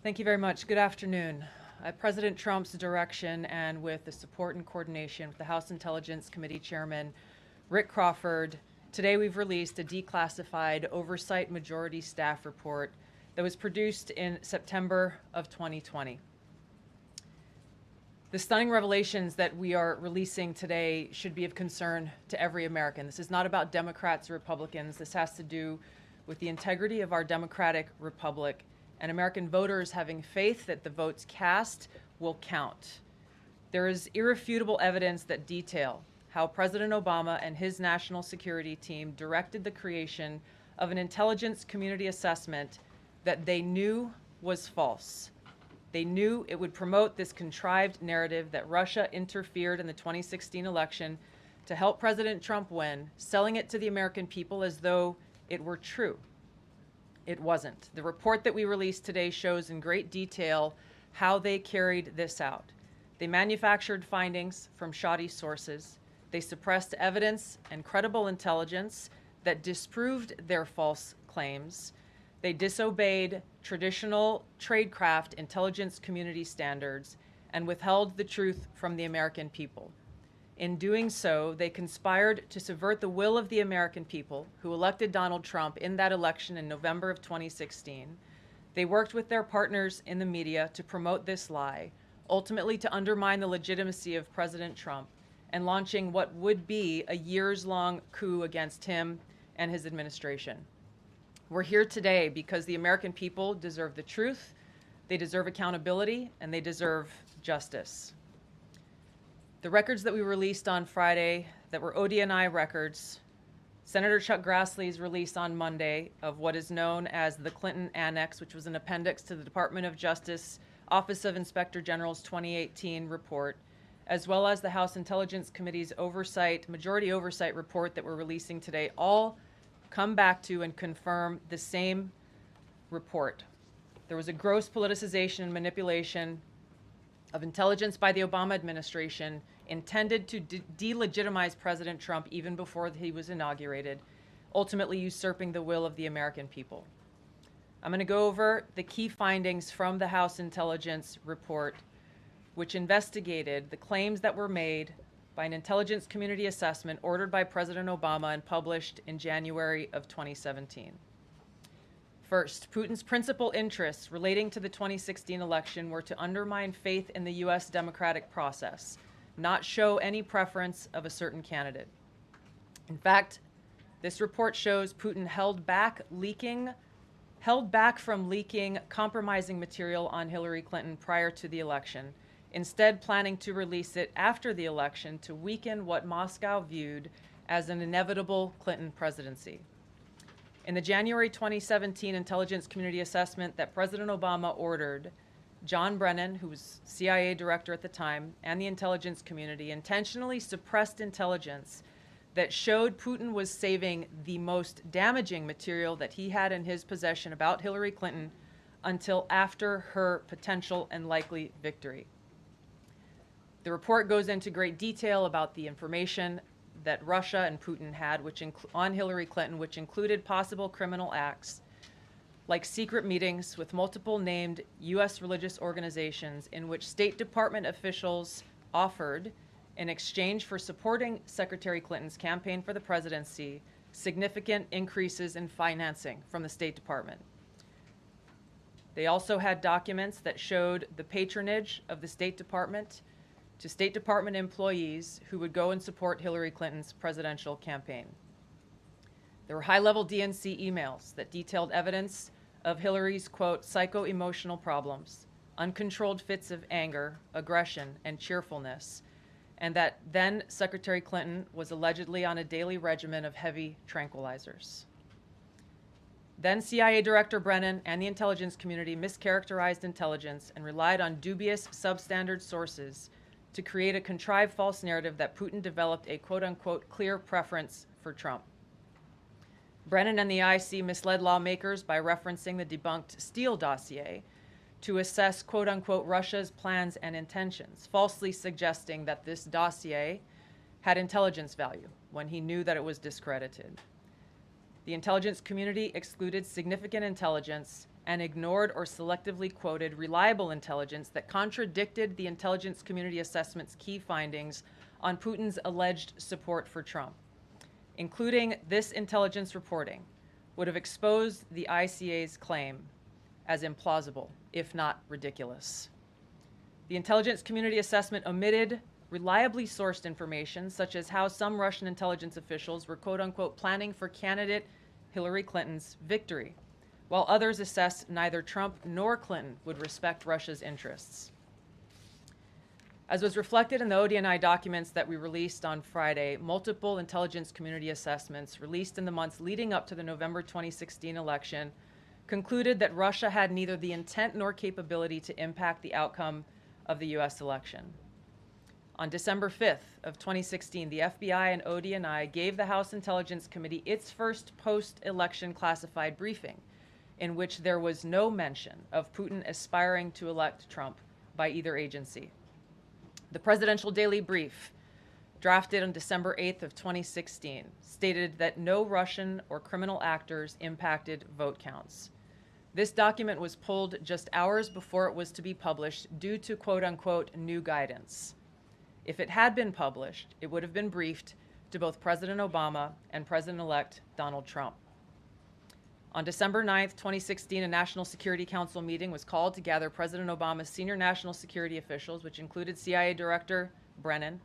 Thank you very much. Good afternoon. At President Trump's direction and with the support and coordination with the House Intelligence Committee Chairman Rick Crawford, today we've released a declassified Oversight Majority Staff report that was produced in September of 2020. The stunning revelations that we are releasing today should be of concern to every American. This is not about Democrats or Republicans. This has to do with the integrity of our democratic republic and American voters having faith that the votes cast will count. There is irrefutable evidence that detail how President Obama and his national security team directed the creation of an intelligence community assessment that they knew was false. They knew it would promote this contrived narrative that Russia interfered in the 2016 election to help President Trump win, selling it to the American people as though it were true. It wasn't. The report that we released today shows in great detail how they carried this out. They manufactured findings from shoddy sources. They suppressed evidence and credible intelligence that disproved their false claims. They disobeyed traditional tradecraft intelligence community standards and withheld the truth from the American people. In doing so, they conspired to subvert the will of the American people who elected Donald Trump in that election in November of 2016. They worked with their partners in the media to promote this lie, ultimately to undermine the legitimacy of President Trump and launching what would be a years-long coup against him and his administration. We're here today because the American people deserve the truth, they deserve accountability, and they deserve justice. The records that we released on Friday that were ODNI records, Senator Chuck Grassley's release on Monday of what is known as the Clinton Annex, which was an appendix to the Department of Justice Office of Inspector General's 2018 report, as well as the House Intelligence Committee's majority oversight report that we're releasing today, all come back to and confirm the same report. There was a gross politicization and manipulation of intelligence by the Obama administration intended to delegitimize President Trump even before he was inaugurated, ultimately usurping the will of the American people. I'm going to go over the key findings from the House Intelligence report, which investigated the claims that were made by an intelligence community assessment ordered by President Obama and published in January of 2017. First, Putin's principal interests relating to the 2016 election were to undermine faith in the U.S. democratic process, not show any preference of a certain candidate. In fact, this report shows Putin held back from leaking compromising material on Hillary Clinton prior to the election, instead planning to release it after the election to weaken what Moscow viewed as an inevitable Clinton presidency. In the January 2017 intelligence community assessment that President Obama ordered, John Brennan, who was CIA director at the time, and the intelligence community intentionally suppressed intelligence that showed Putin was saving the most damaging material that he had in his possession about Hillary Clinton until after her potential and likely victory. The report goes into great detail about the information that Russia and Putin had on Hillary Clinton, which included possible criminal acts like secret meetings with multiple named U.S. religious organizations in which State Department officials offered, in exchange for supporting Secretary Clinton's campaign for the presidency, significant increases in financing from the State Department. They also had documents that showed the patronage of the State Department to State Department employees who would go and support Hillary Clinton's presidential campaign. There were high-level DNC emails that detailed evidence of Hillary's, quote, psycho-emotional problems, uncontrolled fits of anger, aggression, and cheerfulness, and that then Secretary Clinton was allegedly on a daily regimen of heavy tranquilizers. Then CIA Director Brennan and the intelligence community mischaracterized intelligence and relied on dubious substandard sources to create a contrived false narrative that Putin developed a quote-unquote clear preference for Trump. Brennan and the IC misled lawmakers by referencing the debunked Steele Dossier to assess quote-unquote Russia's plans and intentions, falsely suggesting that this dossier had intelligence value when he knew that it was discredited. The intelligence community excluded significant intelligence and ignored or selectively quoted reliable intelligence that contradicted the intelligence community assessment's key findings on Putin's alleged support for Trump. Including this intelligence reporting would have exposed the ICA's claim as implausible, if not ridiculous. The intelligence community assessment omitted reliably sourced information, such as how some Russian intelligence officials were quote-unquote planning for candidate Hillary Clinton's victory, while others assessed neither Trump nor Clinton would respect Russia's interests. As was reflected in the ODNI documents that we released on Friday, multiple intelligence community assessments released in the months leading up to the November 2016 election concluded that Russia had neither the intent nor capability to impact the outcome of the US election. On December 5th of 2016, the FBI and ODNI gave the House Intelligence Committee its first post-election classified briefing, in which there was no mention of Putin aspiring to elect Trump by either agency. The Presidential Daily Brief, drafted on December 8th of 2016, stated that no Russian or criminal actors impacted vote counts. This document was pulled just hours before it was to be published due to quote-unquote new guidance. If it had been published, it would have been briefed to both President Obama and President-elect Donald Trump. On December 9th, 2016, a National Security Council meeting was called to gather President Obama's senior national security officials, which included CIA Director Brennan,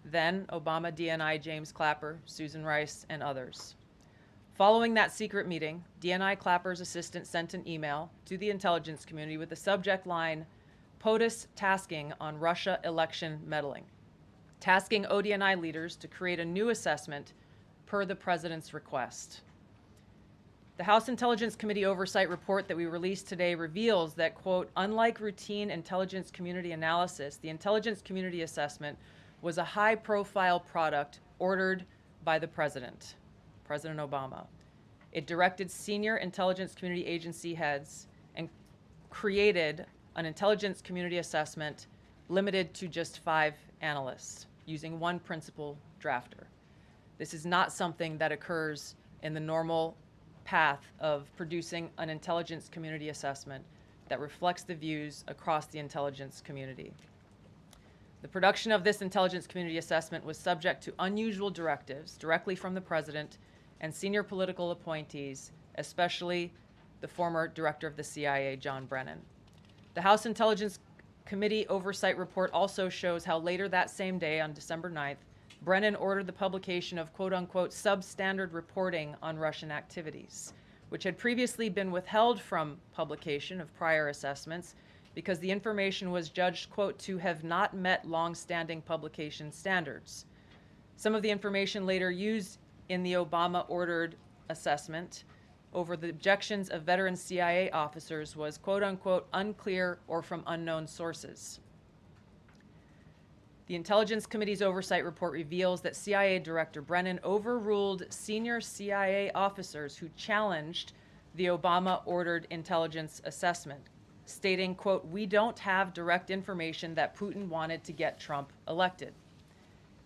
then Obama DNI James Clapper, Susan Rice, and others. Following that secret meeting, DNI Clapper's assistant sent an email to the intelligence community with the subject line, POTUS tasking on Russia election meddling, tasking ODNI leaders to create a new assessment per the president's request. The House Intelligence Committee Oversight Report that we released today reveals that, quote, unlike routine intelligence community analysis, the intelligence community assessment was a high-profile product ordered by the president, President Obama. It directed senior intelligence community agency heads and created an intelligence community assessment limited to just 5 analysts, using one principal drafter. This is not something that occurs in the normal path of producing an intelligence community assessment that reflects the views across the intelligence community. The production of this intelligence community assessment was subject to unusual directives directly from the president and senior political appointees, especially the former director of the CIA, John Brennan. The House Intelligence Committee Oversight Report also shows how later that same day, on December 9th, Brennan ordered the publication of quote-unquote substandard reporting on Russian activities, which had previously been withheld from publication of prior assessments because the information was judged, quote, to have not met long-standing publication standards. Some of the information later used in the Obama-ordered assessment over the objections of veteran CIA officers was, quote-unquote, unclear or from unknown sources. The Intelligence Committee's Oversight Report reveals that CIA Director Brennan overruled senior CIA officers who challenged the Obama-ordered intelligence assessment, stating, quote, we don't have direct information that Putin wanted to get Trump elected.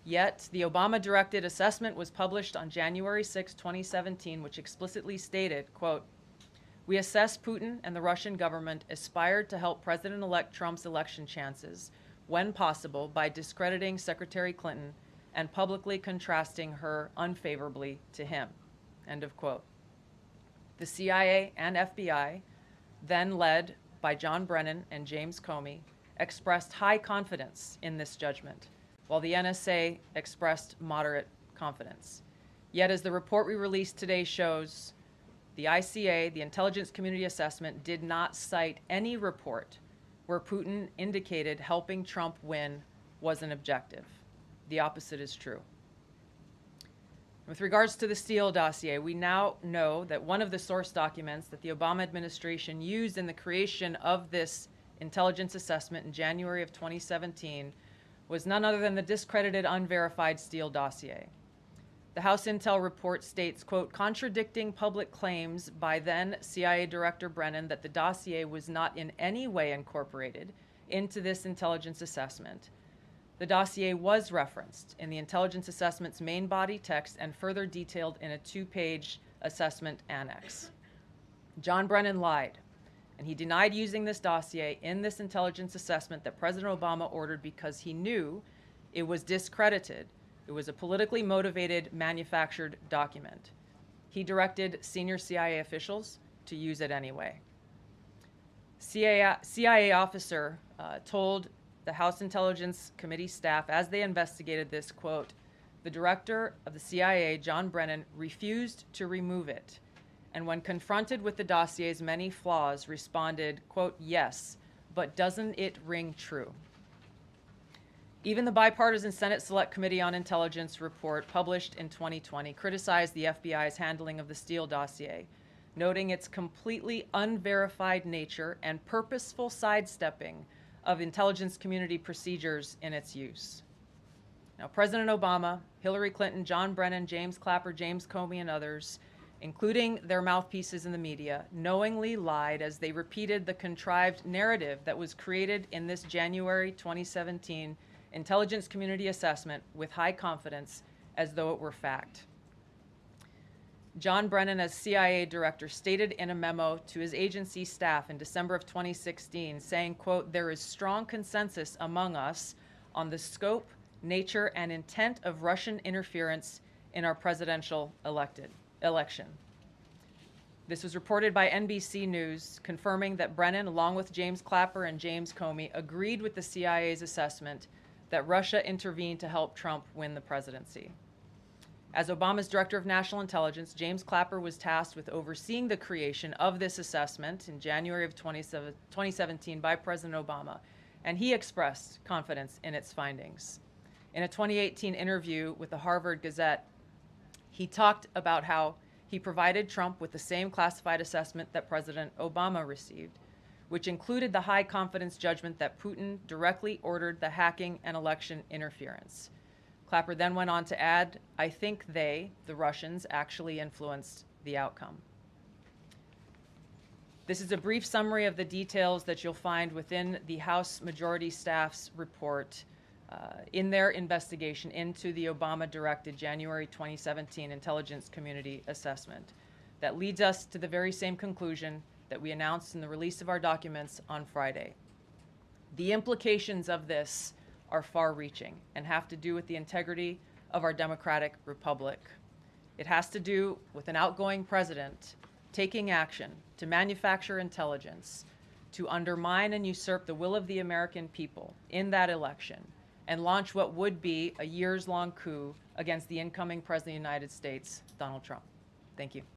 Yet, the Obama-directed assessment was published on January 6, 2017, which explicitly stated, quote, we assess Putin and the Russian government aspired to help President-elect Trump's election chances when possible by discrediting Secretary Clinton and publicly contrasting her unfavorably to him, end of quote. The CIA and FBI, then led by John Brennan and James Comey, expressed high confidence in this judgment, while the NSA expressed moderate confidence. Yet, as the report we released today shows, the ICA, the Intelligence Community Assessment, did not cite any report where Putin indicated helping Trump win was an objective. The opposite is true. With regards to the Steele Dossier, we now know that one of the source documents that the Obama administration used in the creation of this intelligence assessment in January of 2017 was none other than the discredited, unverified Steele Dossier. The House Intel report states, quote, contradicting public claims by then CIA Director Brennan that the dossier was not in any way incorporated into this intelligence assessment. The dossier was referenced in the intelligence assessment's main body text and further detailed in a 2-page assessment annex. John Brennan lied And he denied using this dossier in this intelligence assessment that President Obama ordered because he knew it was discredited. It was a politically motivated, manufactured document. He directed senior CIA officials to use it anyway. CIA officer told the House Intelligence Committee staff as they investigated this, quote, "The director of the CIA, John Brennan, refused to remove it, and when confronted with the dossier's many flaws, responded, quote, 'Yes, but doesn't it ring true?'" Even the bipartisan Senate Select Committee on Intelligence report published in 2020 criticized the FBI's handling of the Steele dossier, noting its completely unverified nature and purposeful sidestepping of intelligence community procedures in its use. Now, President Obama, Hillary Clinton, John Brennan, James Clapper, James Comey, and others, including their mouthpieces in the media, knowingly lied as they repeated the contrived narrative that was created in this January 2017 intelligence community assessment with high confidence as though it were fact. John Brennan, as CIA director, stated in a memo to his agency staff in December of 2016, saying, quote, "There is strong consensus among us on the scope, nature, and intent of Russian interference in our presidential election." This was reported by NBC News, confirming that Brennan, along with James Clapper and James Comey, agreed with the CIA's assessment that Russia intervened to help Trump win the presidency. As Obama's Director of National Intelligence, James Clapper was tasked with overseeing the creation of this assessment in January of 2017 by President Obama, and he expressed confidence in its findings. In a 2018 interview with the Harvard Gazette, he talked about how he provided Trump with the same classified assessment that President Obama received, which included the high confidence judgment that Putin directly ordered the hacking and election interference. Clapper then went on to add, "I think they, the Russians, actually influenced the outcome." This is a brief summary of the details that you'll find within the House Majority Staff's report in their investigation into the Obama-directed January 2017 Intelligence Community Assessment. That leads us to the very same conclusion that we announced in the release of our documents on Friday. The implications of this are far-reaching and have to do with the integrity of our democratic republic. It has to do with an outgoing president taking action to manufacture intelligence, to undermine and usurp the will of the American people in that election, and launch what would be a years-long coup against the incoming President of the United States, Donald Trump. Thank you.